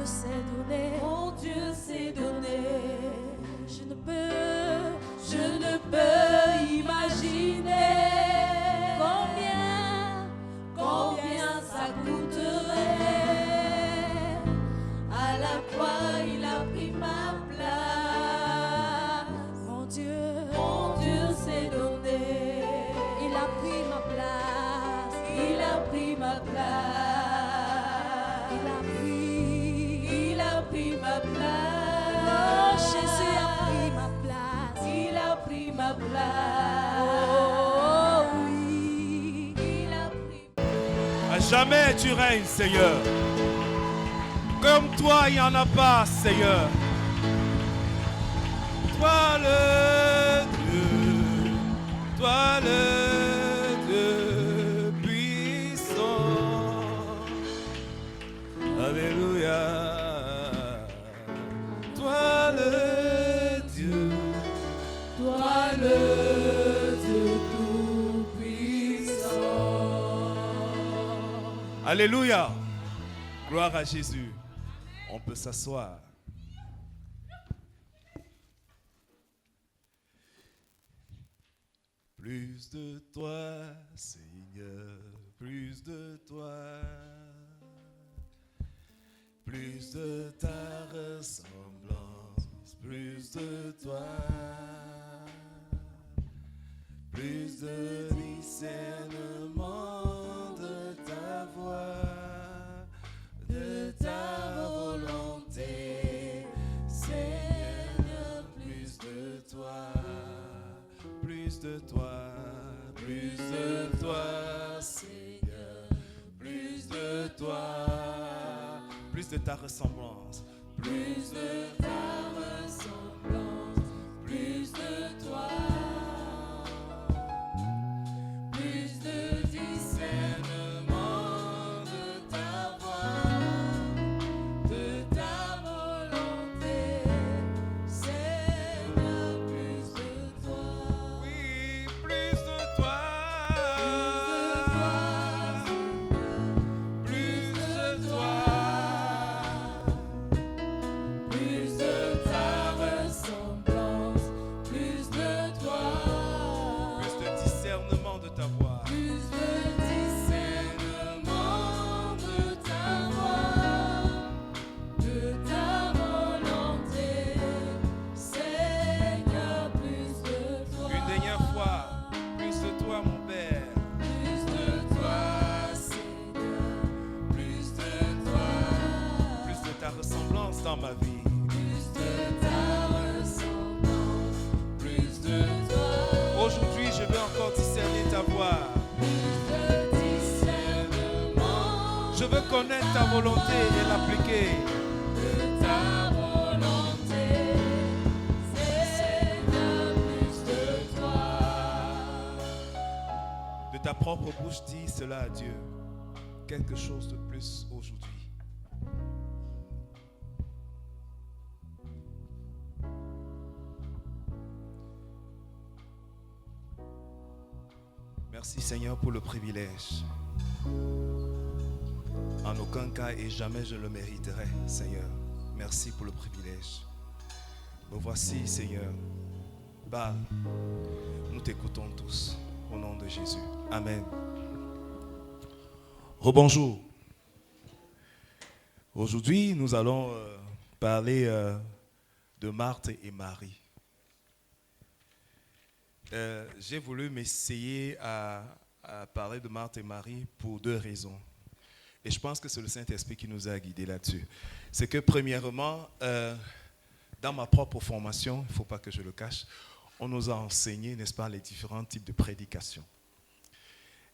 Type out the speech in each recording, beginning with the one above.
s'est donné, mon Dieu s'est donné. je ne peux imaginer combien ça coûterait. À la croix, il a pris ma place. mon Dieu s'est donné. il a pris ma place, Il a pris ma place. Il a pris ma place. oh Jésus a pris ma place, Il a pris ma place. oh oui, Il a pris. À jamais tu règnes, Seigneur. Comme toi, il n'y en a pas, Seigneur. Toi le Dieu, toi le Dieu puissant. Alléluia. Toi le Dieu, Toi le Dieu tout-puissant. Alléluia. Gloire à Jésus. On peut s'asseoir. Plus de toi, Seigneur, plus de toi, plus de ta ressemblance, plus de toi, plus de discernement de ta voix, de ta volonté, Seigneur, plus de toi, plus de toi, plus de toi, Seigneur, plus de toi, plus de ta ressemblance, plus de ta ressemblance, plus de toi, plus de discernement de ta voix, de ta volonté, Seigneur, plus de toi. Oui, plus de toi. Plus de toi. Plus de ta ressemblance, plus de toi, Plus de discernement de ta voix. plus de discernement de ta voix, de ta volonté, Seigneur, plus de toi. Une dernière fois, plus de toi, mon Père. Plus de toi, Seigneur, plus de toi, Plus de ta ressemblance dans ma vie. plus de ta ressemblance, plus de toi. Aujourd'hui, je veux encore discerner ta voix. De discernement Je veux connaître ta volonté et l'appliquer. de ta volonté, Seigneur, plus de toi. De ta propre bouche, dis cela à Dieu. Quelque chose de plus aujourd'hui. Merci Seigneur pour le privilège. En aucun cas et jamais je le mériterai, Seigneur. Merci pour le privilège. Me voici, Seigneur. Bah, nous t'écoutons tous au nom de Jésus. Amen. Rebonjour. Aujourd'hui, nous allons parler de Marthe et Marie. J'ai voulu m'essayer à parler de Marthe et Marie pour deux raisons. Et je pense que c'est le Saint-Esprit qui nous a guidés là-dessus. C'est que premièrement, dans ma propre formation, il ne faut pas que je le cache, on nous a enseigné, n'est-ce pas, les différents types de prédications.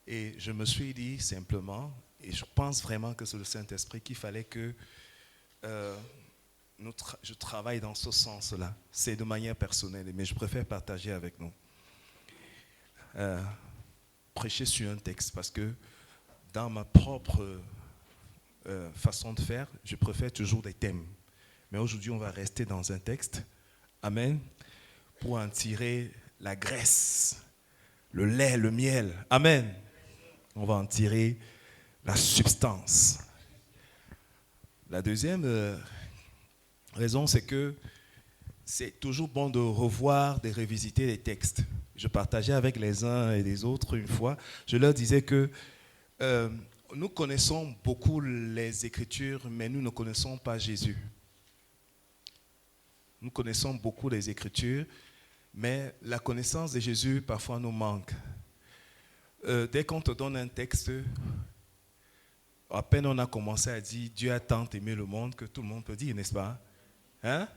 Et je me suis dit simplement, et je pense vraiment que c'est le Saint-Esprit qu'il fallait que je travaille dans ce sens-là. C'est de manière personnelle, mais je préfère partager avec nous. Prêcher sur un texte, parce que dans ma propre façon de faire, je préfère toujours des thèmes. Mais aujourd'hui, on va rester dans un texte. Amen. Pour en tirer la graisse, le lait, le miel. Amen. On va en tirer la substance. La deuxième raison, c'est que c'est toujours bon de revoir, de revisiter les textes. Je partageais avec les uns et les autres une fois, je leur disais que nous connaissons beaucoup les Écritures, mais nous ne connaissons pas Jésus. Nous connaissons beaucoup les Écritures, mais la connaissance de Jésus parfois nous manque. Dès qu'on te donne un texte, à peine on a commencé à dire Dieu a tant aimé le monde que tout le monde peut dire, n'est-ce pas? Hein?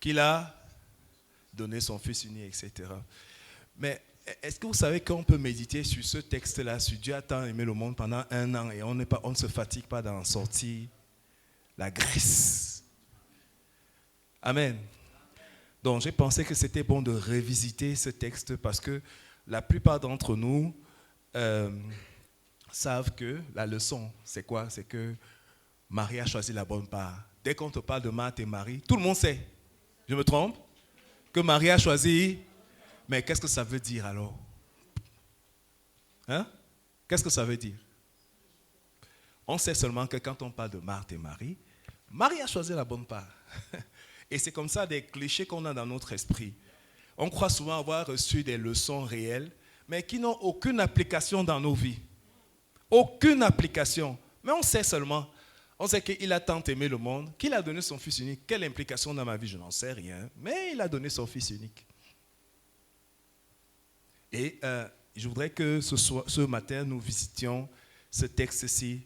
Qu'il a donné son Fils unique, etc. Mais est-ce que vous savez qu'on peut méditer sur ce texte-là, sur Dieu a tant aimé le monde pendant 1 an et on ne se fatigue pas d'en sortir la graisse? Amen. Donc j'ai pensé que c'était bon de revisiter ce texte parce que la plupart d'entre nous savent que la leçon, c'est quoi? C'est que Marie a choisi la bonne part. Dès qu'on te parle de Marthe et Marie, tout le monde sait. Je me trompe? Que Marie a choisi. Mais qu'est-ce que ça veut dire alors? Hein? Qu'est-ce que ça veut dire? On sait seulement que quand on parle de Marthe et Marie, Marie a choisi la bonne part. Et c'est comme ça des clichés qu'on a dans notre esprit. On croit souvent avoir reçu des leçons réelles, mais qui n'ont aucune application dans nos vies. Aucune application. Mais on sait seulement. On sait qu'il a tant aimé le monde, qu'il a donné son Fils unique. Quelle implication dans ma vie? Je n'en sais rien. Mais il a donné son Fils unique. Et je voudrais que ce matin, nous visitions ce texte-ci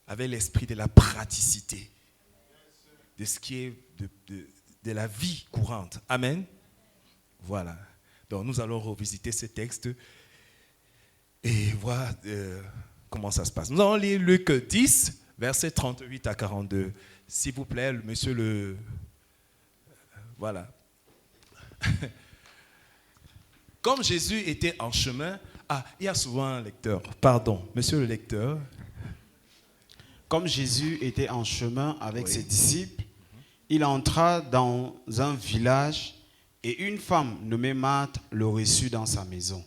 avec l'esprit de la praticité, de ce qui est de la vie courante. Amen. Voilà. Donc nous allons revisiter ce texte et voir comment ça se passe. Nous allons lire Luc 10, versets 38 à 42. S'il vous plaît, monsieur le... Voilà. Comme Jésus était en chemin... Ah, il y a souvent un lecteur. Pardon, monsieur le lecteur. Comme Jésus était en chemin avec ses disciples, il entra dans un village et une femme nommée Marthe le reçut dans sa maison.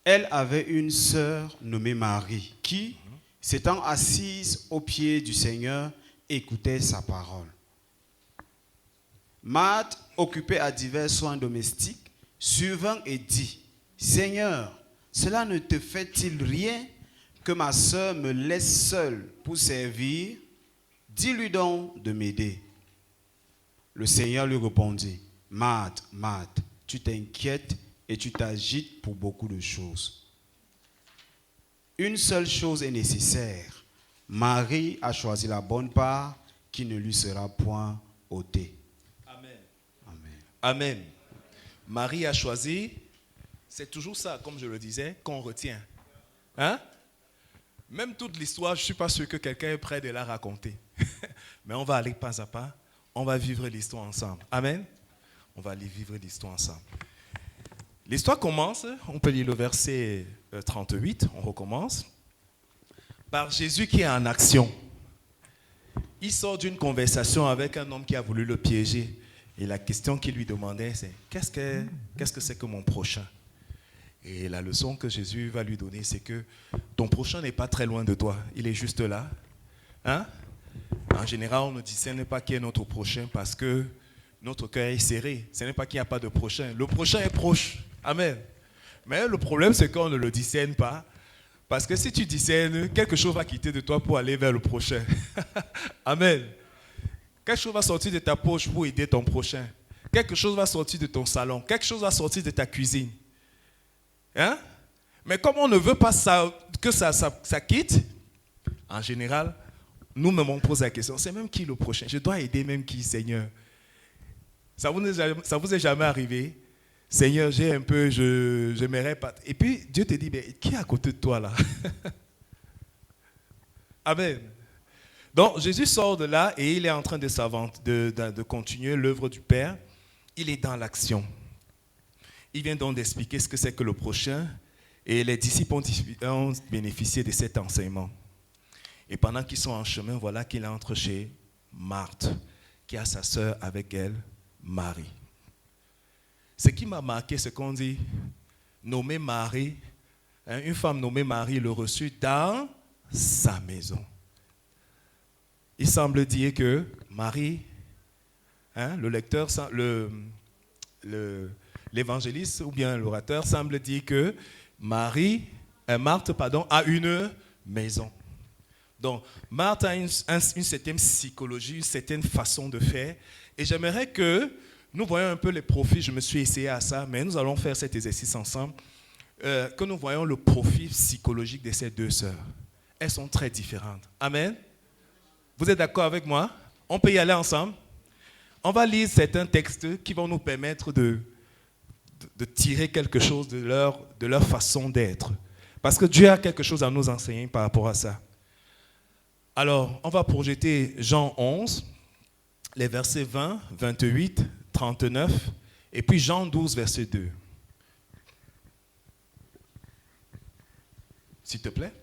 Elle avait une sœur nommée Marie qui, s'étant assise aux pieds du Seigneur, écoutait sa parole. Marthe, occupée à divers soins domestiques, survint et dit, « Seigneur, cela ne te fait-il rien que ma sœur me laisse seule pour servir? Dis-lui donc de m'aider. » Le Seigneur lui répondit, « Marthe, Marthe, tu t'inquiètes et tu t'agites pour beaucoup de choses. Une seule chose est nécessaire. Marie a choisi la bonne part qui ne lui sera point ôtée. » Amen. Amen. Amen. Marie a choisi, c'est toujours ça, comme je le disais, qu'on retient. Hein? Même toute l'histoire, je ne suis pas sûr que quelqu'un est prêt de la raconter. Mais on va aller pas à pas, on va vivre l'histoire ensemble. Amen. On va aller vivre l'histoire ensemble. L'histoire commence, on peut lire le verset 38, on recommence, par Jésus qui est en action. Il sort d'une conversation avec un homme qui a voulu le piéger. Et la question qu'il lui demandait, c'est qu'est-ce que c'est que mon prochain? Et la leçon que Jésus va lui donner, c'est que ton prochain n'est pas très loin de toi. Il est juste là. Hein? En général, on ne discerne pas qui est notre prochain parce que notre cœur est serré. Ce n'est pas qu'il n'y a pas de prochain. Le prochain est proche. Amen. Mais le problème, c'est qu'on ne le discerne pas. Parce que si tu discernes, quelque chose va quitter de toi pour aller vers le prochain. Amen. Quelque chose va sortir de ta poche pour aider ton prochain. Quelque chose va sortir de ton salon. Quelque chose va sortir de ta cuisine. Hein? Mais comme on ne veut pas que ça quitte, en général, nous-mêmes on pose la question, c'est même qui le prochain? Je dois aider même qui, Seigneur? Ça vous est jamais arrivé? Seigneur, j'ai un peu, j'aimerais pas. Et puis Dieu te dit, mais qui est à côté de toi là? Amen. Donc Jésus sort de là et il est en train de continuer l'œuvre du Père. Il est dans l'action. Il vient donc d'expliquer ce que c'est que le prochain et les disciples ont bénéficié de cet enseignement. Et pendant qu'ils sont en chemin, voilà qu'il entre chez Marthe, qui a sa sœur avec elle, Marie. Ce qui m'a marqué, c'est qu'on dit, nommée Marie, une femme nommée Marie le reçut dans sa maison. il semble dire que Marie, le lecteur, l'évangéliste ou bien l'orateur semble dire que Marthe a une maison. Donc, Marthe a une certaine psychologie, une certaine façon de faire. Et j'aimerais que nous voyons un peu les profils. Je me suis essayé à ça, mais nous allons faire cet exercice ensemble. Que nous voyons le profil psychologique de ces deux sœurs. Elles sont très différentes. Amen. Vous êtes d'accord avec moi? On peut y aller ensemble? On va lire certains textes qui vont nous permettre de tirer quelque chose de leur façon d'être. Parce que Dieu a quelque chose à nous enseigner par rapport à ça. Alors, on va projeter Jean 11, les versets 20, 28, 39, et puis Jean 12, verset 2. S'il te plaît.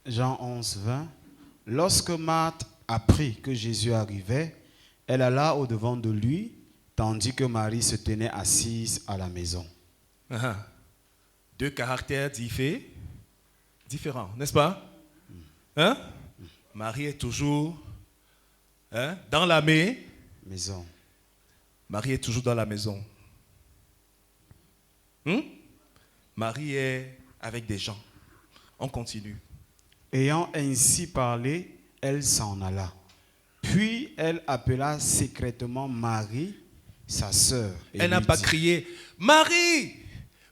Jean 11, 20. Lorsque Marthe apprit que Jésus arrivait, elle alla au-devant de lui, tandis que Marie se tenait assise à la maison. Deux caractères différents, n'est-ce pas? Marie est toujours dans la maison. Marie est toujours dans la maison. Marie est avec des gens. On continue. Ayant ainsi parlé, elle s'en alla. Puis elle appela secrètement Marie, sa sœur. Elle n'a pas crié « Marie,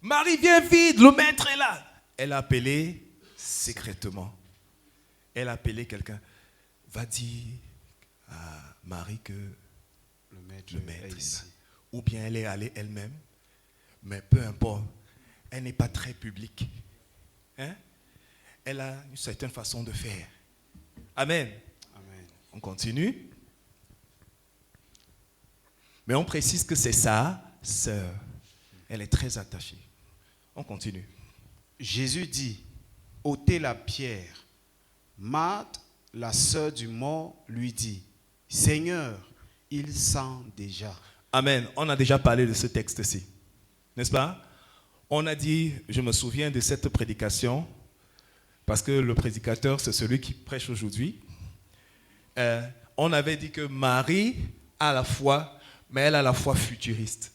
Marie, viens vite, le maître est là !» Elle a appelé secrètement. Elle a appelé quelqu'un. Va dire à Marie que le maître est ici. Ou bien elle est allée elle-même. Mais peu importe, elle n'est pas très publique. Elle a une certaine façon de faire. Amen. Amen. On continue. Mais on précise que c'est sa sœur. Elle est très attachée. On continue. Jésus dit, ôtez la pierre. Marthe, la sœur du mort, lui dit, Seigneur, il sent déjà. Amen. On a déjà parlé de ce texte-ci. N'est-ce pas? On a dit, je me souviens de cette prédication, parce que le prédicateur, c'est celui qui prêche aujourd'hui. On avait dit que Marie a la foi, mais elle a la foi futuriste.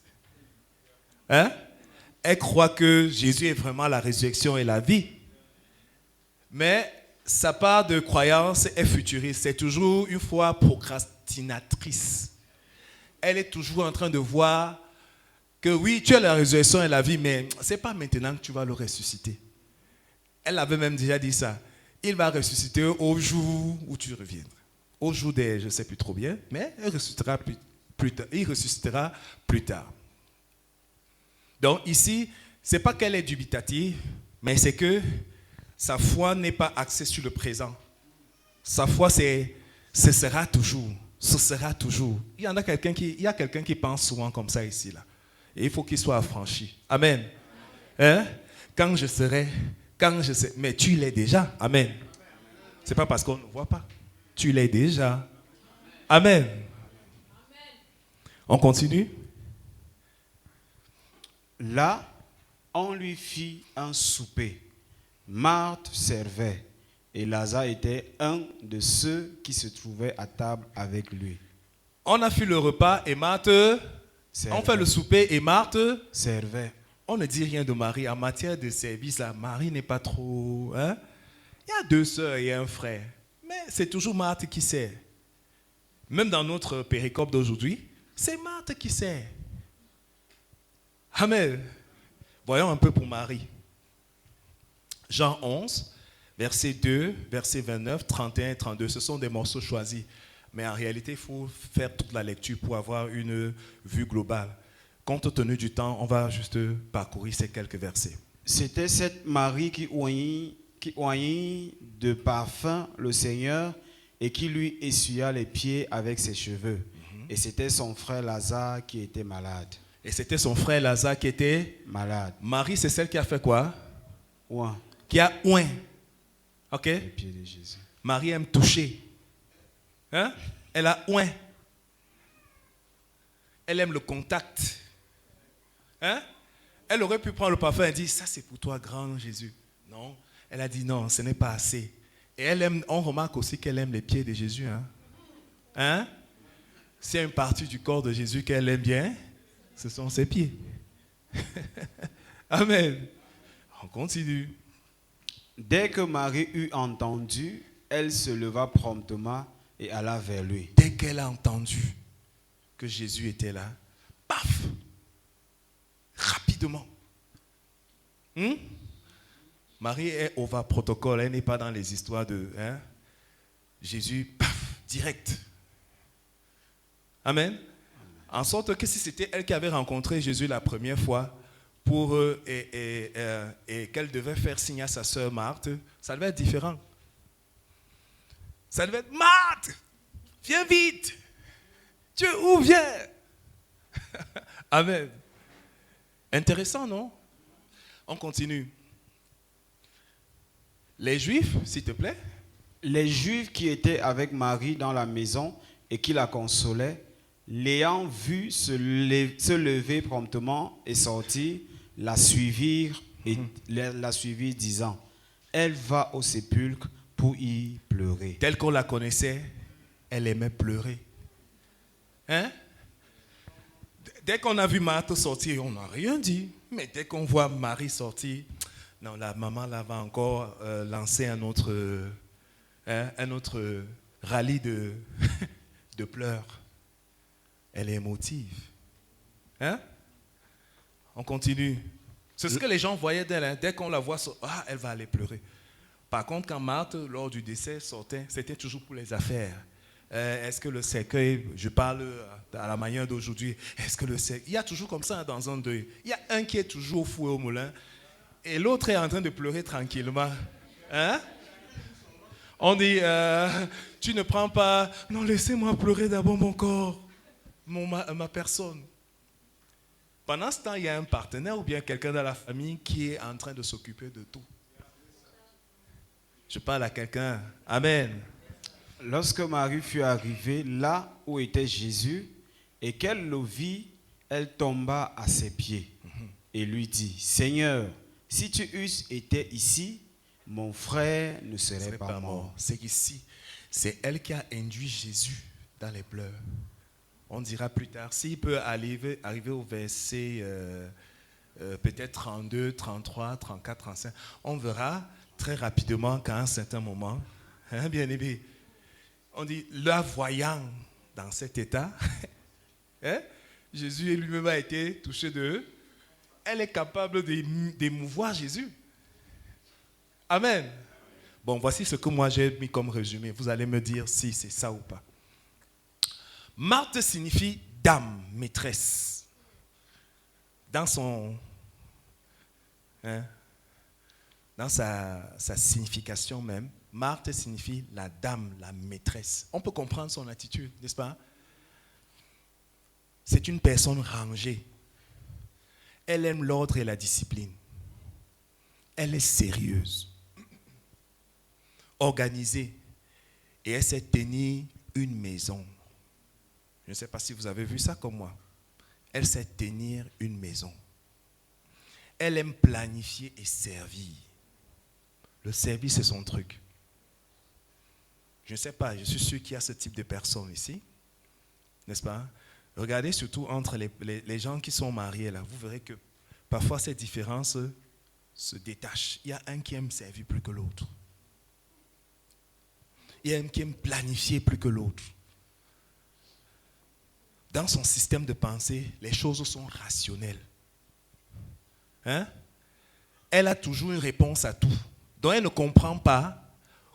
Elle croit que Jésus est vraiment la résurrection et la vie. Mais sa part de croyance est futuriste. C'est toujours une foi procrastinatrice. Elle est toujours en train de voir que oui, tu as la résurrection et la vie, mais ce n'est pas maintenant que tu vas le ressusciter. Elle avait même déjà dit ça. Il va ressusciter au jour où tu reviendras. Au jour des, je ne sais plus trop bien, mais il ressuscitera plus tard. Il ressuscitera plus tard. Donc ici, ce n'est pas qu'elle est dubitative, mais c'est que sa foi n'est pas axée sur le présent. Sa foi, ce sera toujours. Ce sera toujours. Il y a quelqu'un qui pense souvent comme ça ici, là. Et il faut qu'il soit affranchi. Amen. Quand je serai, mais tu l'es déjà. Amen. Ce n'est pas parce qu'on ne voit pas. Tu l'es déjà. Amen. On continue. Là, on lui fit un souper. Marthe servait et Lazare était un de ceux qui se trouvaient à table avec lui. On a fait le repas et Marthe servait. On fait le souper et Marthe servait. On ne dit rien de Marie. En matière de service, là, Marie n'est pas trop... Il y a deux sœurs et un frère. Mais c'est toujours Marthe qui sert. Même dans notre péricope d'aujourd'hui, c'est Marthe qui sert. Amen. Voyons un peu pour Marie. Jean 11, verset 2, verset 29, 31 et 32. Ce sont des morceaux choisis. Mais en réalité, il faut faire toute la lecture pour avoir une vue globale. Compte tenu du temps, on va juste parcourir ces quelques versets. C'était cette Marie qui oignit de parfum le Seigneur et qui lui essuya les pieds avec ses cheveux. Et c'était son frère Lazare qui était malade. Et c'était son frère Lazare qui était malade. Marie, c'est celle qui a fait quoi? Oint. Qui a oint. Ok? Les pieds de Jésus. Marie aime toucher. Elle a oint. Elle aime le contact. Elle aurait pu prendre le parfum et dire, ça c'est pour toi, grand Jésus. Non, elle a dit non, ce n'est pas assez. Et elle aime, on remarque aussi qu'elle aime les pieds de Jésus. Hein? S'il y a une partie du corps de Jésus qu'elle aime bien, ce sont ses pieds. Amen. On continue. Dès que Marie eut entendu, elle se leva promptement et alla vers lui. Dès qu'elle a entendu que Jésus était là, paf, rapidement. Marie est au protocole, elle n'est pas dans les histoires de Jésus, paf, direct. Amen. En sorte que si c'était elle qui avait rencontré Jésus la première fois et qu'elle devait faire signe à sa sœur Marthe, ça devait être différent. Ça devait être Marthe, viens vite. Tu es où, viens. Amen. Intéressant, non? On continue. Les Juifs, s'il te plaît. Les Juifs qui étaient avec Marie dans la maison et qui la consolaient, l'ayant vue se lever promptement et sortir, la suivirent disant, elle va au sépulcre pour y pleurer. Telle qu'on la connaissait, elle aimait pleurer. Hein? Dès qu'on a vu Marthe sortir, on n'a rien dit. Mais dès qu'on voit Marie sortir, non, la maman là va encore lancer un autre rallye de pleurs. Elle est émotive. Hein? On continue. C'est ce que les gens voyaient d'elle. Hein? Dès qu'on la voit, elle va aller pleurer. Par contre, quand Marthe, lors du décès, sortait, c'était toujours pour les affaires. Est-ce que le cercueil, je parle à la manière d'aujourd'hui, est-ce que le cercueil, il y a toujours comme ça dans un deuil. Il y a un qui est toujours au fouet au moulin et l'autre est en train de pleurer tranquillement. Hein? On dit, tu ne prends pas, non, laissez-moi pleurer d'abord mon corps, ma personne. Pendant ce temps, il y a un partenaire ou bien quelqu'un dans la famille qui est en train de s'occuper de tout. Je parle à quelqu'un. Amen. Lorsque Marie fut arrivée là où était Jésus et qu'elle le vit, elle tomba à ses pieds et lui dit, Seigneur, si tu eusses été ici, mon frère ne serait pas mort. C'est ici, c'est elle qui a induit Jésus dans les pleurs. On dira plus tard, s'il peut arriver au verset peut-être 32, 33, 34, 35, on verra très rapidement qu'à un certain moment, bien aimé, on dit, la voyant dans cet état, Jésus lui-même a été touché d'eux, elle est capable d'émouvoir Jésus. Amen. Bon, voici ce que moi j'ai mis comme résumé. Vous allez me dire si c'est ça ou pas. Marthe signifie dame, maîtresse. Dans sa signification même, Marthe signifie la dame, la maîtresse. On peut comprendre son attitude, n'est-ce pas? C'est une personne rangée. Elle aime l'ordre et la discipline. Elle est sérieuse, organisée, et elle sait tenir une maison. Je ne sais pas si vous avez vu ça comme moi. Elle sait tenir une maison. Elle aime planifier et servir. Le service, c'est son truc. Je ne sais pas, je suis sûr qu'il y a ce type de personnes ici, n'est-ce pas? Regardez surtout entre les gens qui sont mariés là, vous verrez que parfois ces différences se détachent. Il y a un qui aime servir plus que l'autre. Il y a un qui aime planifier plus que l'autre. Dans son système de pensée, les choses sont rationnelles. Elle a toujours une réponse à tout. Donc elle ne comprend pas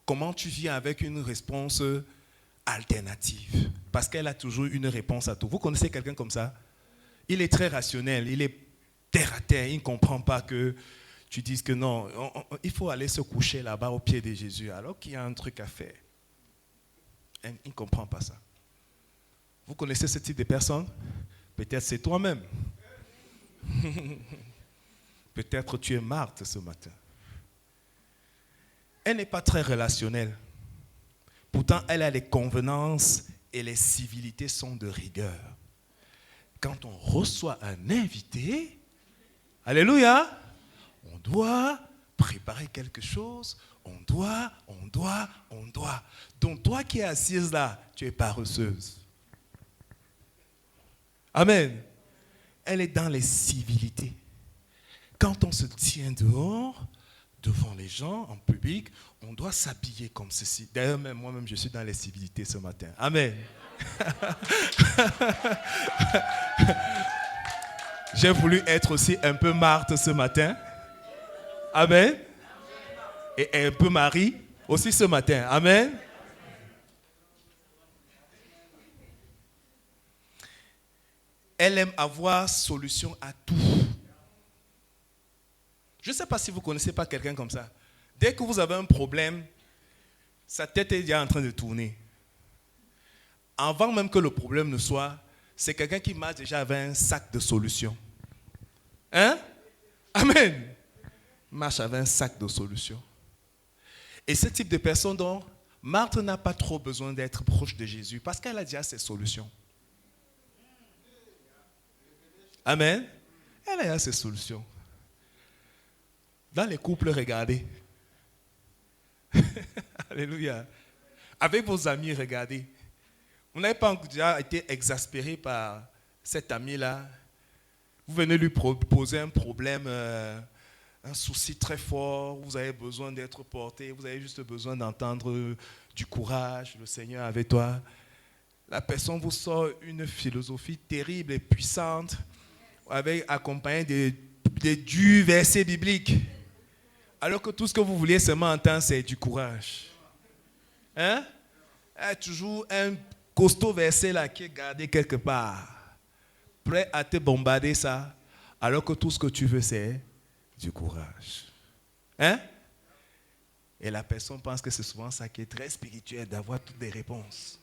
comment tu vis avec une réponse alternative. Parce qu'elle a toujours une réponse à tout. Vous connaissez quelqu'un comme ça? Il est très rationnel, il est terre à terre, il ne comprend pas que tu dises que non, il faut aller se coucher là-bas au pied de Jésus alors qu'il y a un truc à faire. Il ne comprend pas ça. Vous connaissez ce type de personne? Peut-être c'est toi-même. Peut-être tu es Marthe ce matin. Elle n'est pas très relationnelle. Pourtant, elle a les convenances et les civilités sont de rigueur. Quand on reçoit un invité, alléluia, on doit préparer quelque chose, on doit. Donc toi qui es assise là, tu es paresseuse. Amen. Elle est dans les civilités. Quand on se tient dehors, devant les gens, en public, on doit s'habiller comme ceci. D'ailleurs, même moi-même, je suis dans les civilités ce matin. Amen. J'ai voulu être aussi un peu Marthe ce matin. Amen. Et un peu Marie aussi ce matin. Amen. Elle aime avoir solution à tout. Je ne sais pas si vous ne connaissez pas quelqu'un comme ça. Dès que vous avez un problème, sa tête est déjà en train de tourner. Avant même que le problème ne soit, c'est quelqu'un qui marche déjà avec un sac de solutions. Hein? Amen. Il marche avec un sac de solutions. Et ce type de personne dont Marthe n'a pas trop besoin d'être proche de Jésus parce qu'elle a déjà ses solutions. Amen. Elle a déjà ses solutions. Dans les couples, regardez. Alléluia. Avec vos amis, regardez. Vous n'avez pas déjà été exaspéré par cet ami-là. Vous venez lui poser un problème, un souci très fort. Vous avez besoin d'être porté. Vous avez juste besoin d'entendre du courage. Le Seigneur est avec toi. La personne vous sort une philosophie terrible et puissante, accompagnée de durs versets bibliques. Alors que tout ce que vous vouliez seulement entendre, c'est du courage. Hein? Il y a toujours un costaud verset là qui est gardé quelque part, prêt à te bombarder ça, alors que tout ce que tu veux, c'est du courage. Hein? Et la personne pense que c'est souvent ça qui est très spirituel, d'avoir toutes les réponses.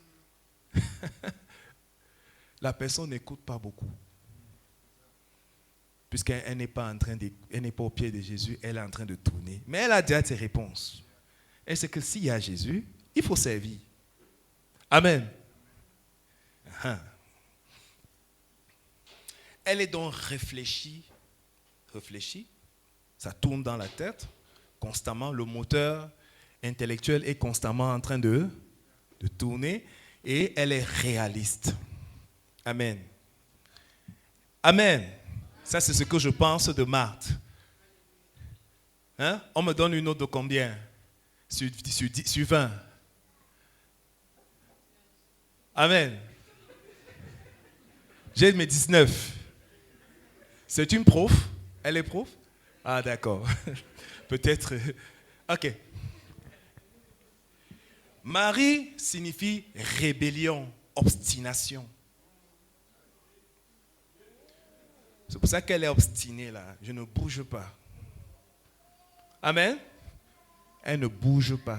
La personne n'écoute pas beaucoup. Puisqu'elle n'est pas au pied de Jésus, elle est en train de tourner. Mais elle a déjà ses réponses. Et c'est que s'il y a Jésus, il faut servir. Amen. Elle est donc réfléchie, ça tourne dans la tête, constamment, le moteur intellectuel est constamment en train de tourner, et elle est réaliste. Amen. Amen. Ça, c'est ce que je pense de Marthe. Hein? On me donne une note de combien? Sur 20. Amen. J'ai mes 19. C'est une prof? Elle est prof? Ah, d'accord. Peut-être. Ok. Marie signifie rébellion, obstination. C'est pour ça qu'elle est obstinée là. Je ne bouge pas. Amen. Elle ne bouge pas.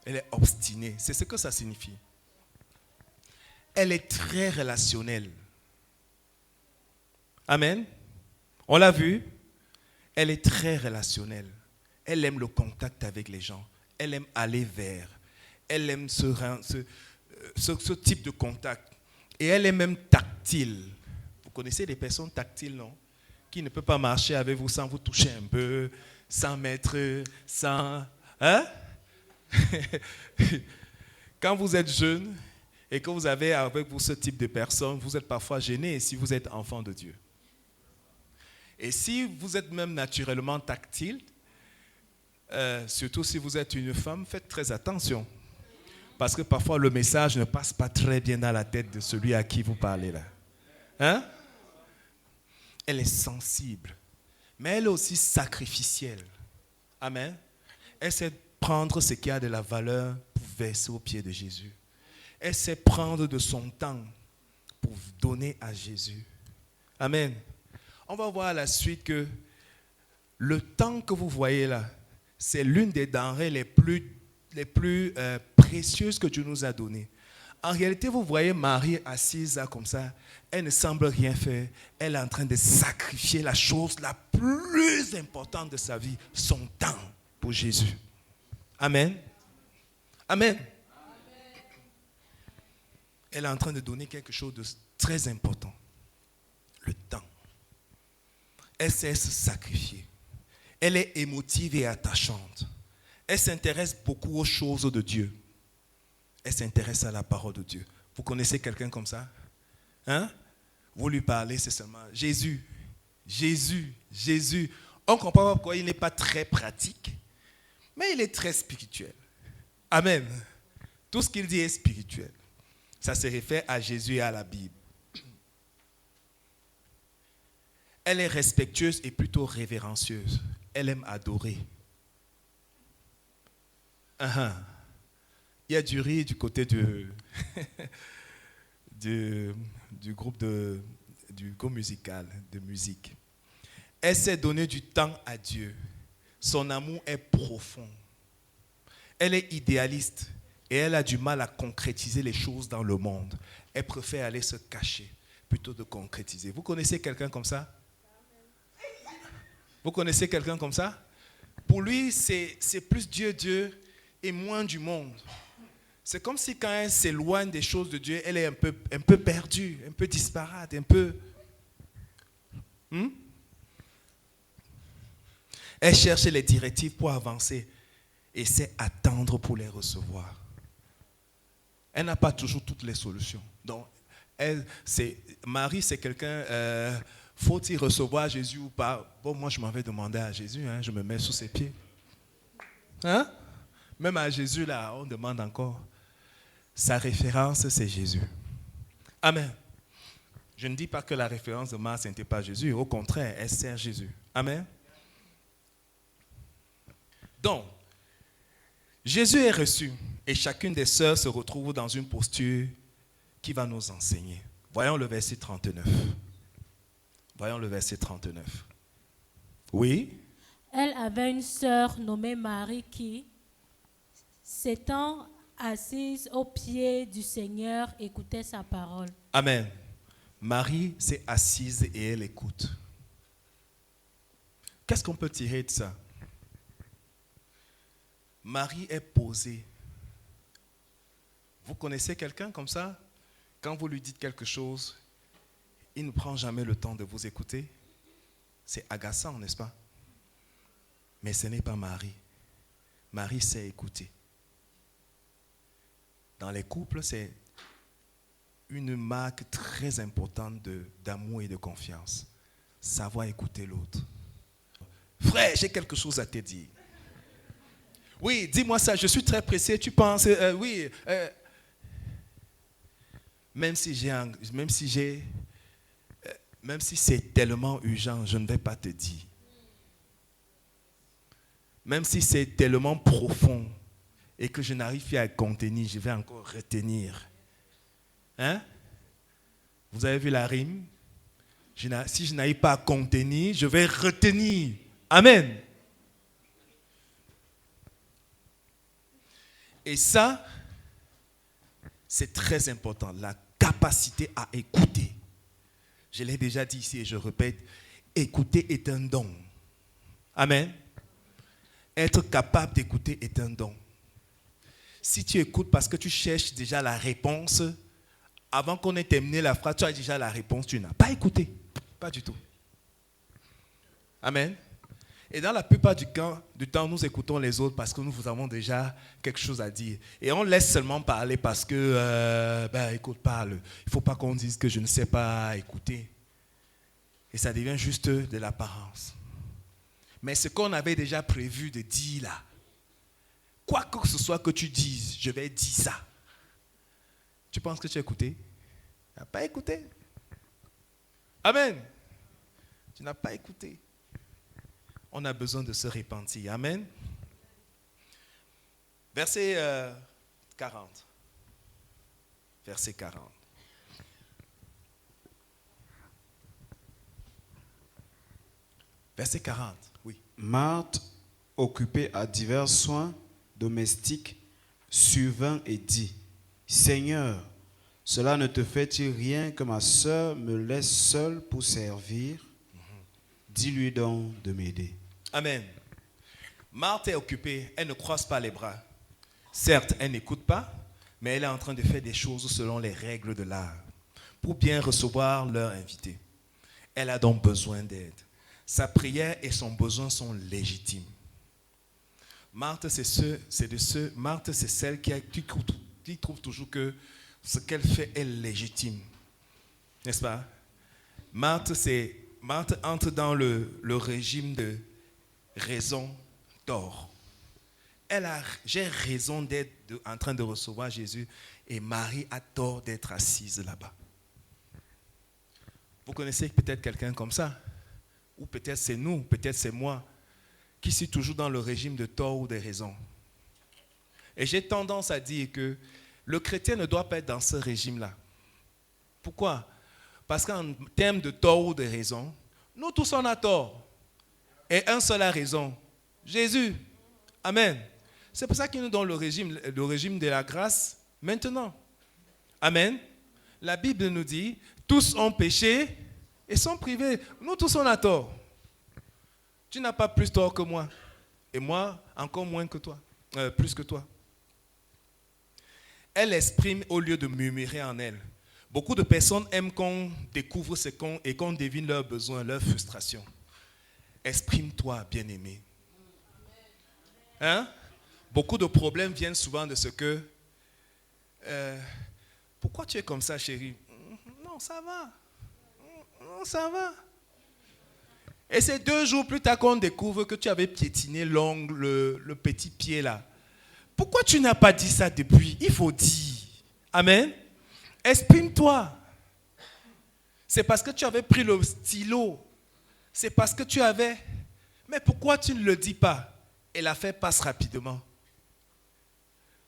Elle est obstinée. C'est ce que ça signifie. Elle est très relationnelle. Amen. On l'a vu. Elle est très relationnelle. Elle aime le contact avec les gens. Elle aime aller vers. Elle aime ce type de contact. Et elle est même tactile. Vous connaissez des personnes tactiles, non? Qui ne peuvent pas marcher avec vous sans vous toucher un peu, sans mettre, sans... Hein? Quand vous êtes jeune et que vous avez avec vous ce type de personne, vous êtes parfois gêné si vous êtes enfant de Dieu. Et si vous êtes même naturellement tactile, surtout si vous êtes une femme, faites très attention. Parce que parfois le message ne passe pas très bien dans la tête de celui à qui vous parlez là. Hein? Elle est sensible, mais elle est aussi sacrificielle. Amen. Elle sait prendre ce qui a de la valeur pour verser aux pieds de Jésus. Elle sait prendre de son temps pour donner à Jésus. Amen. On va voir à la suite que le temps que vous voyez là, c'est l'une des denrées les plus précieuses que Dieu nous a données. En réalité, vous voyez Marie assise là comme ça, elle ne semble rien faire. Elle est en train de sacrifier la chose la plus importante de sa vie, son temps pour Jésus. Amen. Amen. Elle est en train de donner quelque chose de très important. Le temps. Elle sait se sacrifier. Elle est émotive et attachante. Elle s'intéresse beaucoup aux choses de Dieu. Elle s'intéresse à la parole de Dieu. Vous connaissez quelqu'un comme ça? Hein? Vous lui parlez, c'est seulement Jésus, Jésus, Jésus. On ne comprend pas pourquoi il n'est pas très pratique, mais il est très spirituel. Amen. Tout ce qu'il dit est spirituel. Ça se réfère à Jésus et à la Bible. Elle est respectueuse et plutôt révérencieuse. Elle aime adorer. Il y a du riz du côté du groupe du groupe musical, de musique. Elle s'est donné du temps à Dieu. Son amour est profond. Elle est idéaliste et elle a du mal à concrétiser les choses dans le monde. Elle préfère aller se cacher plutôt de concrétiser. Vous connaissez quelqu'un comme ça? Vous connaissez quelqu'un comme ça? Pour lui, c'est plus Dieu, Dieu et moins du monde. C'est comme si quand elle s'éloigne des choses de Dieu, elle est un peu perdue, un peu disparate, un peu... Elle cherche les directives pour avancer et sait attendre pour les recevoir. Elle n'a pas toujours toutes les solutions. Donc, Marie, c'est quelqu'un... faut-il recevoir Jésus ou pas? Bon, moi, je m'en vais demander à Jésus. Je me mets sous ses pieds. Même à Jésus, là, on demande encore. Sa référence, c'est Jésus. Amen. Je ne dis pas que la référence de Marthe, ce n'était pas Jésus. Au contraire, elle sert Jésus. Amen. Donc, Jésus est reçu et chacune des sœurs se retrouve dans une posture qui va nous enseigner. Voyons le verset 39. Voyons le verset 39. Oui. Elle avait une sœur nommée Marie qui, s'étant assise aux pieds du Seigneur, écoutait sa parole. Amen. Marie s'est assise et elle écoute. Qu'est-ce qu'on peut tirer de ça? Marie est posée. Vous connaissez quelqu'un comme ça? Quand vous lui dites quelque chose, il ne prend jamais le temps de vous écouter. C'est agaçant, n'est-ce pas? Mais ce n'est pas Marie. Marie sait écouter. Dans les couples, c'est une marque très importante d'amour et de confiance. Savoir écouter l'autre. Frère, j'ai quelque chose à te dire. Oui, dis-moi ça, je suis très pressé, tu penses, oui. Même si c'est tellement urgent, je ne vais pas te dire. Même si c'est tellement profond et que je n'arrive pas à contenir, je vais encore retenir. Hein? Vous avez vu la rime? Si je n'arrive pas à contenir, je vais retenir. Amen. Et ça, c'est très important, la capacité à écouter. Je l'ai déjà dit ici et je répète, écouter est un don. Amen. Être capable d'écouter est un don. Si tu écoutes parce que tu cherches déjà la réponse, avant qu'on ait terminé la phrase, tu as déjà la réponse, tu n'as pas écouté. Pas du tout. Amen. Et dans la plupart du temps, nous écoutons les autres parce que nous avons déjà quelque chose à dire. Et on laisse seulement parler parce que, écoute, parle. Il ne faut pas qu'on dise que je ne sais pas écouter. Et ça devient juste de l'apparence. Mais ce qu'on avait déjà prévu de dire là, quoi que ce soit que tu dises, je vais dire ça. Tu penses que tu as écouté? Tu n'as pas écouté. Amen. Tu n'as pas écouté. On a besoin de se repentir. Amen. Verset 40. Verset 40. Verset 40, oui. Marthe, occupée à divers soins domestiques, survint et dit, Seigneur, cela ne te fait-il rien que ma sœur me laisse seule pour servir? Dis-lui donc de m'aider. Amen. Marthe est occupée, elle ne croise pas les bras. Certes, elle n'écoute pas, mais elle est en train de faire des choses selon les règles de l'art pour bien recevoir leur invité. Elle a donc besoin d'aide. Sa prière et son besoin sont légitimes. Marthe, c'est celle qui trouve toujours que ce qu'elle fait est légitime. N'est-ce pas? Marthe entre dans le régime de raison tort. J'ai raison d'être en train de recevoir Jésus et Marie a tort d'être assise là-bas. Vous connaissez peut-être quelqu'un comme ça? Ou peut-être c'est nous, peut-être c'est moi, qui suis toujours dans le régime de tort ou de raison. Et j'ai tendance à dire que le chrétien ne doit pas être dans ce régime-là. Pourquoi? Parce qu'en termes de tort ou de raison, nous tous on a tort. Et un seul a raison, Jésus. Amen. C'est pour ça qu'il nous donne le régime de la grâce maintenant. Amen. La Bible nous dit, tous ont péché et sont privés. Nous tous on a tort. Tu n'as pas plus tort que moi. Et moi, encore moins que toi. Plus que toi. Elle exprime au lieu de murmurer en elle. Beaucoup de personnes aiment qu'on découvre et qu'on devine leurs besoins, leurs frustrations. Exprime-toi, bien-aimé. Hein? Beaucoup de problèmes viennent souvent de ce que... pourquoi tu es comme ça, chérie? Non, ça va. Non, ça va. Et c'est 2 jours plus tard qu'on découvre que tu avais piétiné l'ongle, le petit pied là. Pourquoi tu n'as pas dit ça depuis? Il faut dire. Amen. Exprime-toi. C'est parce que tu avais pris le stylo. C'est parce que tu avais... Mais pourquoi tu ne le dis pas? Et l'affaire passe rapidement.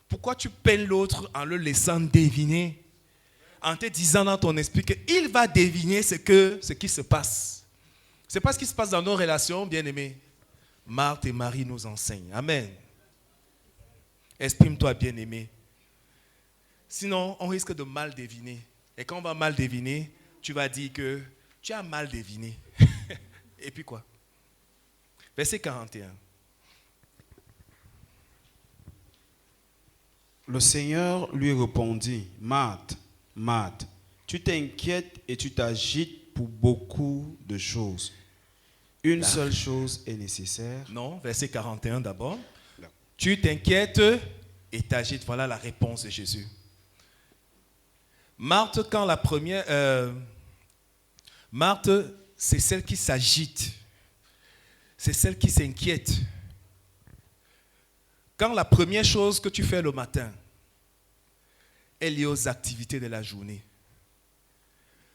Pourquoi tu peines l'autre en le laissant deviner? En te disant dans ton esprit qu'il va deviner ce qui se passe. Ce n'est pas ce qui se passe dans nos relations, bien-aimés. Marthe et Marie nous enseignent. Amen. Exprime-toi, bien-aimé. Sinon, on risque de mal deviner. Et quand on va mal deviner, tu vas dire que tu as mal deviné. Et puis quoi? Verset 41. Le Seigneur lui répondit, Marthe, Marthe, tu t'inquiètes et tu t'agites pour beaucoup de choses. Une seule chose est nécessaire. Non, verset 41 d'abord. Tu t'inquiètes et t'agites. Voilà la réponse de Jésus. Marthe, Marthe, c'est celle qui s'agite. C'est celle qui s'inquiète. Quand la première chose que tu fais le matin est liée aux activités de la journée,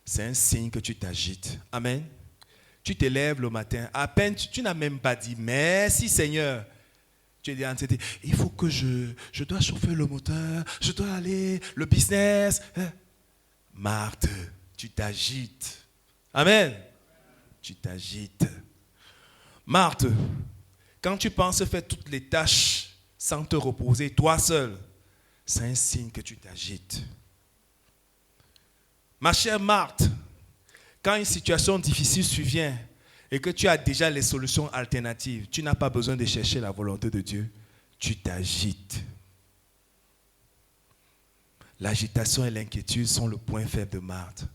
c'est un signe que tu t'agites. Amen. Tu te lèves le matin, à peine tu n'as même pas dit merci Seigneur. Tu es dit, il faut que je dois chauffer le moteur, je dois aller, le business. Marthe, tu t'agites. Amen. Tu t'agites. Marthe, quand tu penses faire toutes les tâches sans te reposer, toi seul, c'est un signe que tu t'agites. Ma chère Marthe, quand une situation difficile survient et que tu as déjà les solutions alternatives, tu n'as pas besoin de chercher la volonté de Dieu, tu t'agites. L'agitation et l'inquiétude sont le point faible de Marthe.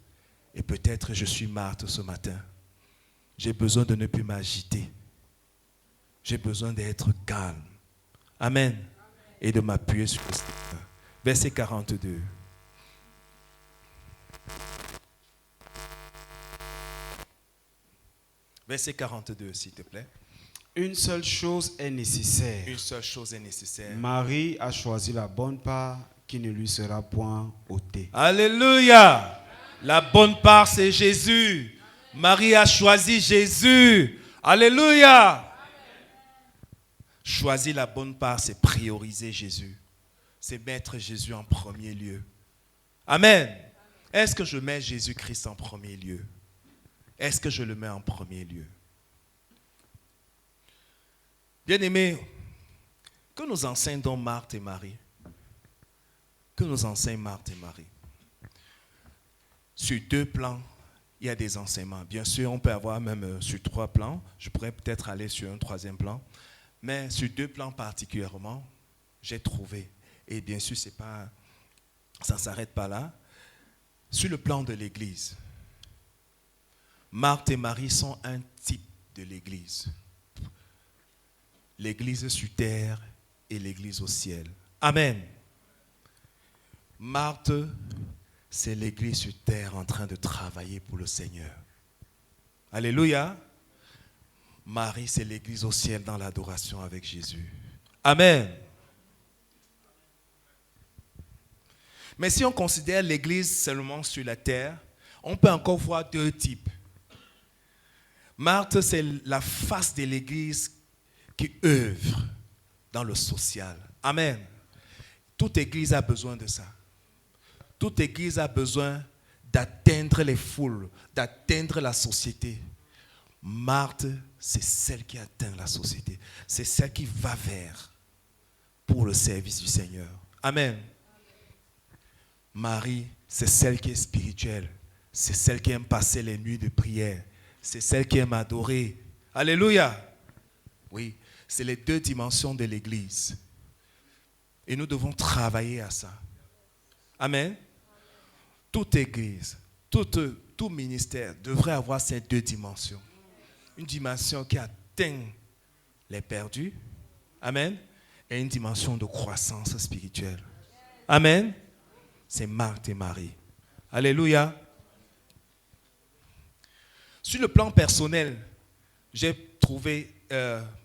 Et peut-être je suis Marthe ce matin. J'ai besoin de ne plus m'agiter. J'ai besoin d'être calme. Amen. Et de m'appuyer sur le Seigneur. Verset 42. Verset 42, s'il te plaît. Une seule chose est nécessaire. Une seule chose est nécessaire. Marie a choisi la bonne part qui ne lui sera point ôtée. Alléluia. La bonne part, c'est Jésus. Marie a choisi Jésus. Alléluia. Choisir la bonne part, c'est prioriser Jésus. C'est mettre Jésus en premier lieu. Amen. Est-ce que je mets Jésus-Christ en premier lieu? Est-ce que je le mets en premier lieu? Bien-aimés, que nous enseignent donc Marthe et Marie? Que nous enseignent Marthe et Marie? Sur 2 plans, il y a des enseignements. Bien sûr, on peut avoir même sur 3 plans. Je pourrais peut-être aller sur un 3e plan. Mais sur 2 plans particulièrement, j'ai trouvé. Et bien sûr, ça ne s'arrête pas là. Sur le plan de l'Église, Marthe et Marie sont un type de l'Église. L'Église sur terre et l'Église au ciel. Amen. Marthe, c'est l'Église sur terre en train de travailler pour le Seigneur. Alléluia. Marie, c'est l'Église au ciel dans l'adoration avec Jésus. Amen. Mais si on considère l'Église seulement sur la terre, on peut encore voir deux types. Marthe, c'est la face de l'Église qui œuvre dans le social. Amen. Toute Église a besoin de ça. Toute Église a besoin d'atteindre les foules, d'atteindre la société. Marthe, c'est celle qui atteint la société. C'est celle qui va vers pour le service du Seigneur. Amen. Marie, c'est celle qui est spirituelle. C'est celle qui aime passer les nuits de prière. C'est celle qui aime adorer. Alléluia. Oui, c'est les deux dimensions de l'Église. Et nous devons travailler à ça. Amen. Toute Église, tout ministère devrait avoir ces deux dimensions. Une dimension qui atteint les perdus. Amen. Et une dimension de croissance spirituelle. Amen. C'est Marthe et Marie. Alléluia. Sur le plan personnel, j'ai trouvé,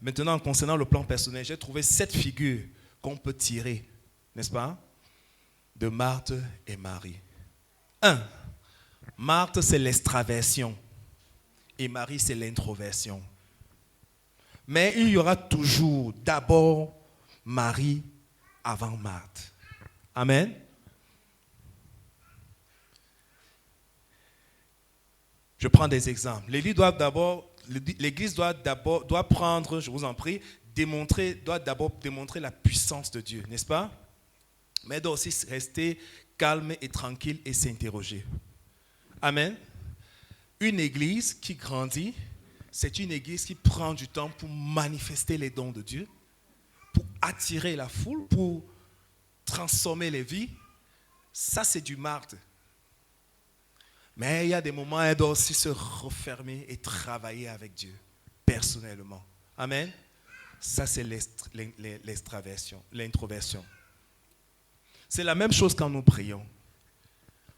maintenant concernant le plan personnel, j'ai trouvé 7 figures qu'on peut tirer, n'est-ce pas, de Marthe et Marie. 1. Marthe, c'est l'extraversion et Marie, c'est l'introversion. Mais il y aura toujours d'abord Marie avant Marthe. Amen. Je prends des exemples. L'Église doit prendre, je vous en prie, doit d'abord démontrer la puissance de Dieu, n'est-ce pas? Mais doit aussi rester calme et tranquille et s'interroger. Amen. Une Église qui grandit, c'est une Église qui prend du temps pour manifester les dons de Dieu, pour attirer la foule, pour transformer les vies. Ça, c'est du Marthe. Mais il y a des moments où elle doit aussi se refermer et travailler avec Dieu, personnellement. Amen. Ça, c'est l'extraversion, l'introversion. C'est la même chose quand nous prions.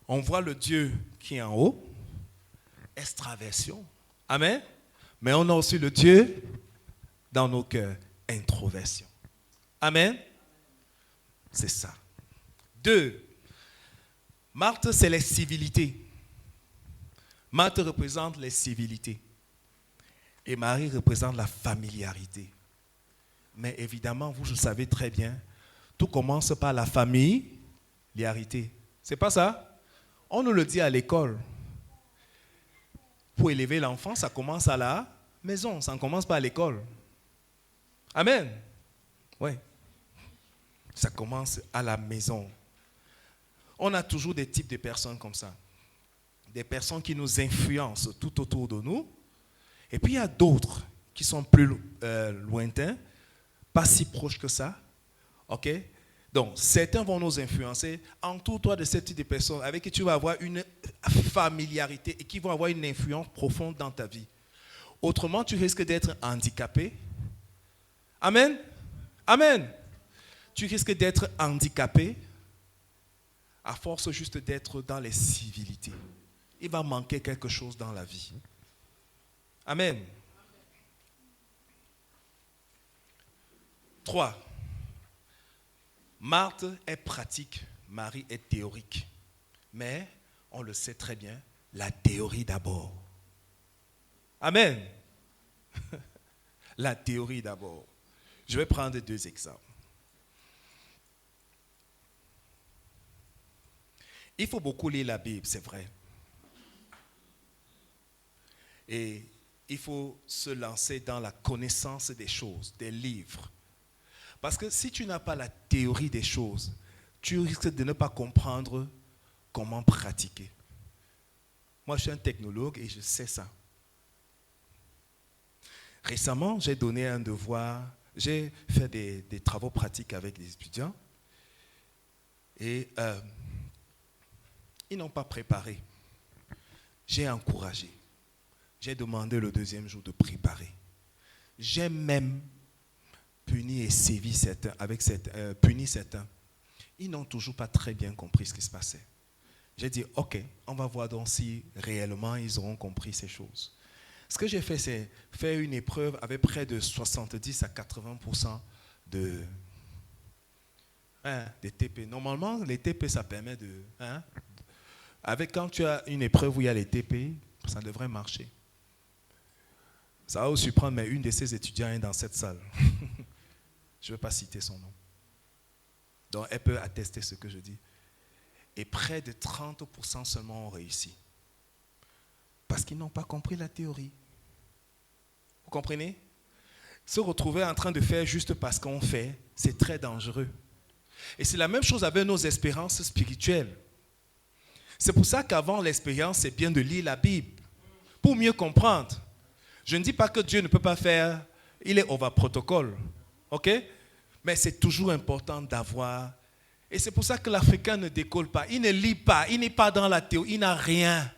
On voit le Dieu qui est en haut, extraversion. Amen. Mais on a aussi le Dieu dans nos cœurs, introversion. Amen. C'est ça. 2. Marthe, c'est les civilités. Marthe représente les civilités. Et Marie représente la familiarité. Mais évidemment, vous le savez très bien, tout commence par la familiarité. C'est pas ça? On nous le dit à l'école. Pour élever l'enfant, ça commence à la maison, ça ne commence pas à l'école. Amen. Oui. Ça commence à la maison. On a toujours des types de personnes comme ça. Des personnes qui nous influencent tout autour de nous. Et puis il y a d'autres qui sont plus lointains, pas si proches que ça. OK? Donc, certains vont nous influencer. Entoure-toi de ce type de personnes avec qui tu vas avoir une familiarité et qui vont avoir une influence profonde dans ta vie. Autrement, tu risques d'être handicapé. Amen? Amen. Tu risques d'être handicapé à force juste d'être dans les civilités. Il va manquer quelque chose dans la vie. Amen. 3. Marthe est pratique, Marie est théorique. Mais, on le sait très bien, la théorie d'abord. Amen. La théorie d'abord. Je vais prendre 2 exemples. Il faut beaucoup lire la Bible, c'est vrai. Et il faut se lancer dans la connaissance des choses, des livres. Parce que si tu n'as pas la théorie des choses, tu risques de ne pas comprendre comment pratiquer. Moi, je suis un technologue et je sais ça. Récemment, j'ai donné un devoir, j'ai fait des travaux pratiques avec des étudiants et ils n'ont pas préparé. J'ai encouragé. J'ai demandé le deuxième jour de préparer. J'ai même puni et sévi certains, puni certains. Ils n'ont toujours pas très bien compris ce qui se passait. J'ai dit, ok, on va voir donc si réellement ils auront compris ces choses. Ce que j'ai fait, c'est faire une épreuve avec près de 70 à 80% des TP. Normalement, les TP, ça permet de... quand tu as une épreuve où il y a les TP, ça devrait marcher. Ça va vous surprendre, mais une de ces étudiants est dans cette salle. Je ne veux pas citer son nom. Donc, elle peut attester ce que je dis. Et près de 30% seulement ont réussi. Parce qu'ils n'ont pas compris la théorie. Vous comprenez? Se retrouver en train de faire juste parce qu'on fait, c'est très dangereux. Et c'est la même chose avec nos expériences spirituelles. C'est pour ça qu'avant l'expérience, c'est bien de lire la Bible. Pour mieux comprendre. Je ne dis pas que Dieu ne peut pas faire, il est over protocole. Ok? Mais c'est toujours important d'avoir. Et c'est pour ça que l'Africain ne décolle pas. Il ne lit pas, il n'est pas dans la théorie, il n'a rien.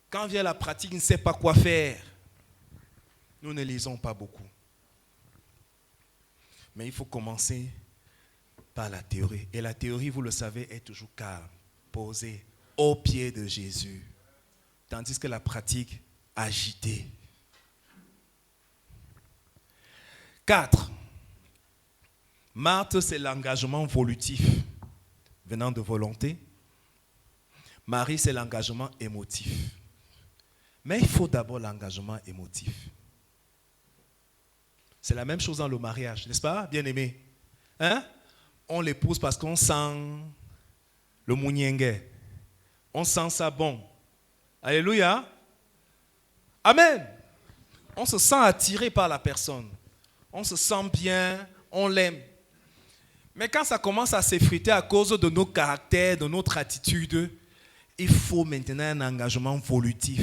Quand vient la pratique, il ne sait pas quoi faire. Nous ne lisons pas beaucoup. Mais il faut commencer par la théorie. Et la théorie, vous le savez, est toujours calme, posée au pied de Jésus. Tandis que la pratique, agitée. 4. Marthe, c'est l'engagement volutif venant de volonté. Marie, c'est l'engagement émotif. Mais il faut d'abord l'engagement émotif. C'est la même chose dans le mariage, n'est-ce pas, bien-aimé? On l'épouse parce qu'on sent le mouniengue. On sent ça bon. Alléluia. Amen. On se sent attiré par la personne. On se sent bien, on l'aime. Mais quand ça commence à s'effriter à cause de nos caractères, de notre attitude, il faut maintenant un engagement volutif.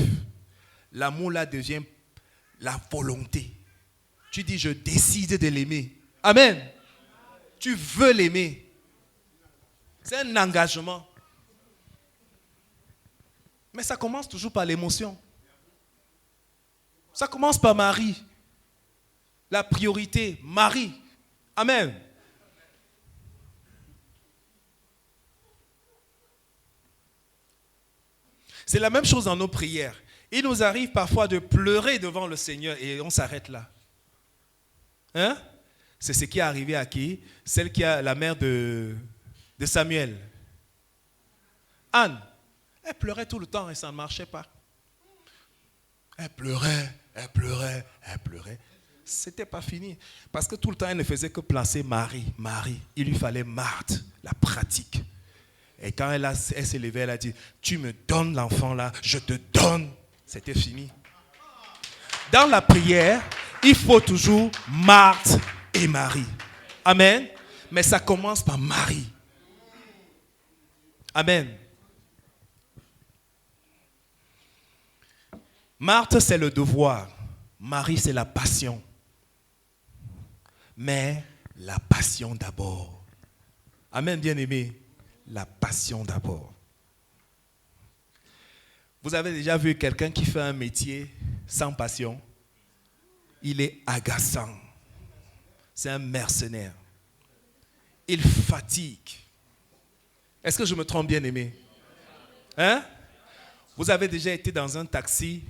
L'amour là devient la volonté. Tu dis, je décide de l'aimer. Amen. Tu veux l'aimer. C'est un engagement. Mais ça commence toujours par l'émotion. Ça commence par Marie. La priorité, Marie. Amen. C'est la même chose dans nos prières. Il nous arrive parfois de pleurer devant le Seigneur et on s'arrête là. C'est ce qui est arrivé à qui? Celle qui a la mère de Samuel. Anne. Elle pleurait tout le temps et ça ne marchait pas. Elle pleurait. C'était pas fini. Parce que tout le temps, elle ne faisait que placer Marie. Il lui fallait Marthe, la pratique. Et quand elle s'est levée, elle a dit, tu me donnes l'enfant là, je te donne. C'était fini. Dans la prière, il faut toujours Marthe et Marie. Amen. Mais ça commence par Marie. Amen. Marthe, c'est le devoir. Marie, c'est la passion. Mais la passion d'abord. Amen, bien-aimé. La passion d'abord. Vous avez déjà vu quelqu'un qui fait un métier sans passion? Il est agaçant. C'est un mercenaire. Il fatigue. Est-ce que je me trompe, bien-aimé? Vous avez déjà été dans un taxi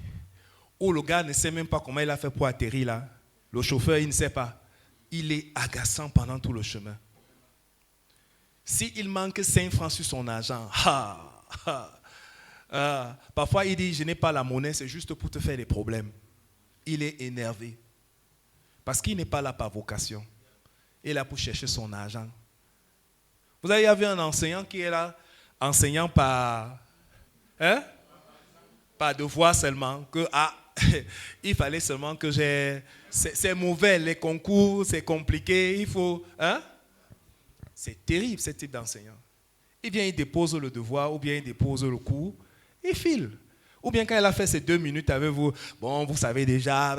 où le gars ne sait même pas comment il a fait pour atterrir là. Le chauffeur, il ne sait pas. Il est agaçant pendant tout le chemin. S'il manque 5 francs sur son argent, parfois il dit, je n'ai pas la monnaie, c'est juste pour te faire des problèmes. Il est énervé. Parce qu'il n'est pas là par vocation. Il est là pour chercher son argent. Vous avez vu un enseignant qui est là, enseignant par devoir seulement, que il fallait seulement que j'ai... C'est mauvais, les concours, c'est compliqué, il faut... C'est terrible, ce type d'enseignant. Il vient, il dépose le devoir, ou bien il dépose le cours, il file. Ou bien quand il a fait ses 2 minutes avec vous, bon, vous savez déjà,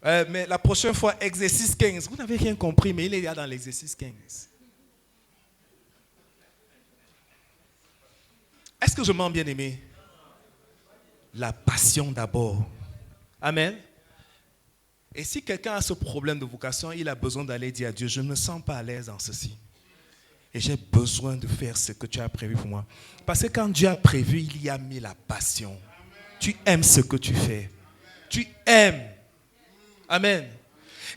mais la prochaine fois, exercice 15. Vous n'avez rien compris, mais il est là dans l'exercice 15. Est-ce que je mens, bien-aimé? la passion d'abord. Amen. Et si quelqu'un a ce problème de vocation, il a besoin d'aller dire à Dieu, je ne me sens pas à l'aise dans ceci. Et j'ai besoin de faire ce que tu as prévu pour moi. Parce que quand Dieu a prévu, il y a mis la passion. Tu aimes ce que tu fais. Tu aimes. Amen.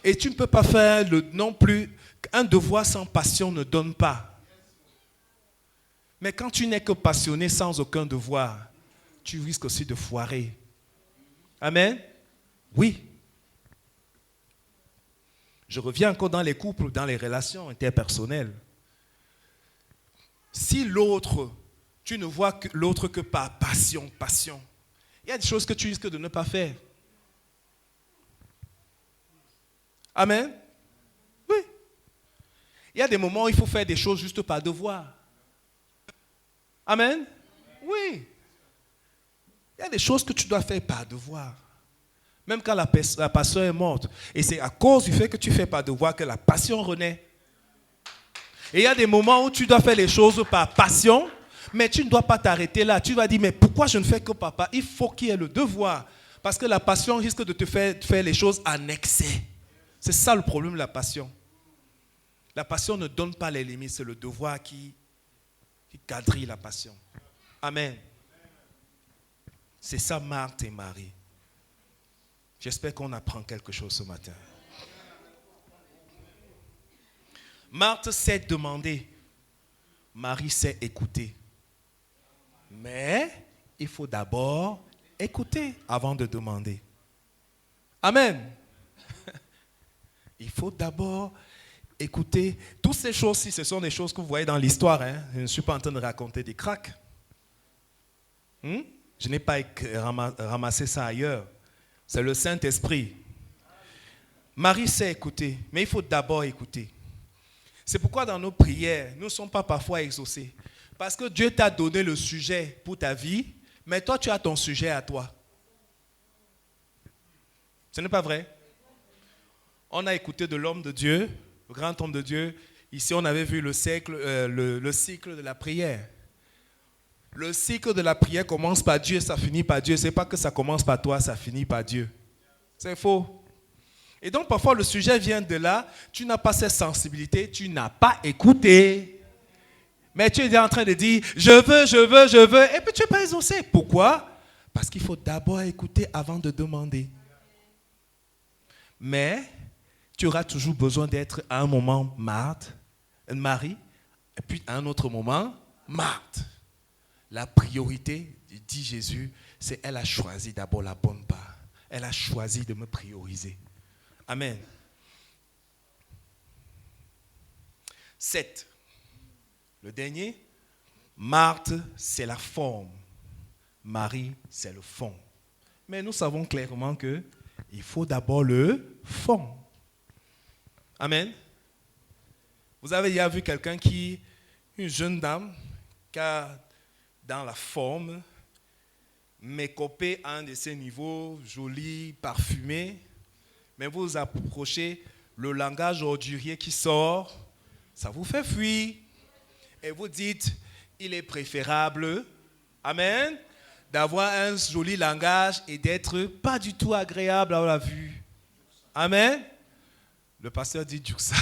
Et tu ne peux pas faire non plus. Un devoir sans passion ne donne pas. Mais quand tu n'es que passionné sans aucun devoir, tu risques aussi de foirer. Amen. Oui. Je reviens encore dans les couples, dans les relations interpersonnelles. Si l'autre, tu ne vois que l'autre que par passion, il y a des choses que tu risques de ne pas faire. Amen. Oui. Il y a des moments où il faut faire des choses juste par devoir. Amen. Oui. Il y a des choses que tu dois faire par devoir. Même quand la passion est morte. Et c'est à cause du fait que tu fais par devoir que la passion renaît. Et il y a des moments où tu dois faire les choses par passion, mais tu ne dois pas t'arrêter là. Tu vas dire, mais pourquoi je ne fais que papa? Il faut qu'il y ait le devoir. Parce que la passion risque de te faire les choses en excès. C'est ça le problème de la passion. La passion ne donne pas les limites, c'est le devoir qui quadrille la passion. Amen. C'est ça Marthe et Marie. J'espère qu'on apprend quelque chose ce matin. Marthe sait demander, Marie sait écouter. Mais il faut d'abord écouter avant de demander. Amen. Il faut d'abord écouter. Toutes ces choses-ci, ce sont des choses que vous voyez dans l'histoire. Je ne suis pas en train de raconter des cracks. Je n'ai pas ramassé ça ailleurs. C'est le Saint-Esprit. Marie sait écouter, mais il faut d'abord écouter. C'est pourquoi dans nos prières, nous ne sommes pas parfois exaucés. Parce que Dieu t'a donné le sujet pour ta vie, mais toi, tu as ton sujet à toi. Ce n'est pas vrai? On a écouté de l'homme de Dieu, le grand homme de Dieu. Ici, on avait vu le cycle de la prière. Le cycle de la prière commence par Dieu, ça finit par Dieu. Ce n'est pas que ça commence par toi, ça finit par Dieu. C'est faux. Et donc, parfois, le sujet vient de là. Tu n'as pas cette sensibilité, tu n'as pas écouté. Mais tu es en train de dire, je veux. Et puis, tu n'es pas exaucé. Pourquoi? Parce qu'il faut d'abord écouter avant de demander. Mais tu auras toujours besoin d'être à un moment Marie, et puis à un autre moment, Marthe. La priorité, dit Jésus, c'est elle a choisi d'abord la bonne part. Elle a choisi de me prioriser. Amen. 7. Le dernier, Marthe, c'est la forme. Marie, c'est le fond. Mais nous savons clairement que il faut d'abord le fond. Amen. Vous avez déjà vu quelqu'un une jeune dame, qui a dans la forme, mécopée à un de ses niveaux, jolie, parfumée, mais vous approchez, le langage ordurier qui sort, ça vous fait fuir. Et vous dites, il est préférable, amen, d'avoir un joli langage et d'être pas du tout agréable à la vue. Amen. Le pasteur dit ça.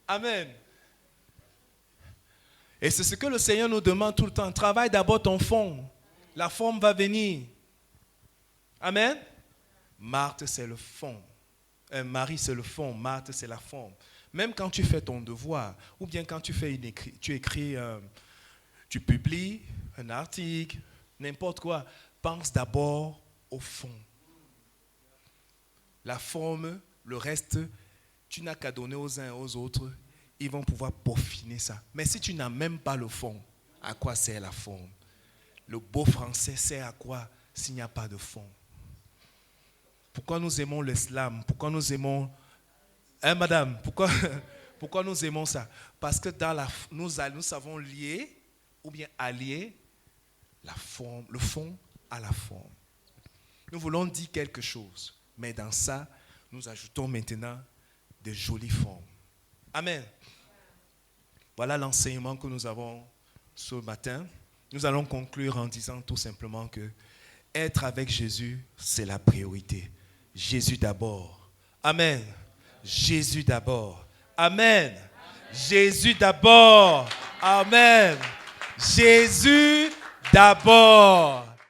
Amen. Et c'est ce que le Seigneur nous demande tout le temps. Travaille d'abord ton fond. La forme va venir. Amen. Marthe, c'est le fond. Marie, c'est le fond. Marthe, c'est la forme. Même quand tu fais ton devoir, ou bien quand tu écris, tu publies un article, n'importe quoi, pense d'abord au fond. La forme, le reste, tu n'as qu'à donner aux uns et aux autres. Ils vont pouvoir peaufiner ça. Mais si tu n'as même pas le fond, à quoi sert la forme? Le beau français sert à quoi s'il n'y a pas de fond? Pourquoi nous aimons l'islam? Pourquoi nous aimons... madame, pourquoi nous aimons ça? Parce que nous savons lier ou bien allier la forme, le fond à la forme. Nous voulons dire quelque chose, mais dans ça, nous ajoutons maintenant de jolies formes. Amen. Voilà l'enseignement que nous avons ce matin. nous allons conclure en disant tout simplement que être avec Jésus, c'est la priorité. Jésus d'abord. Amen. Jésus d'abord. Amen. Jésus d'abord. Amen. Jésus d'abord.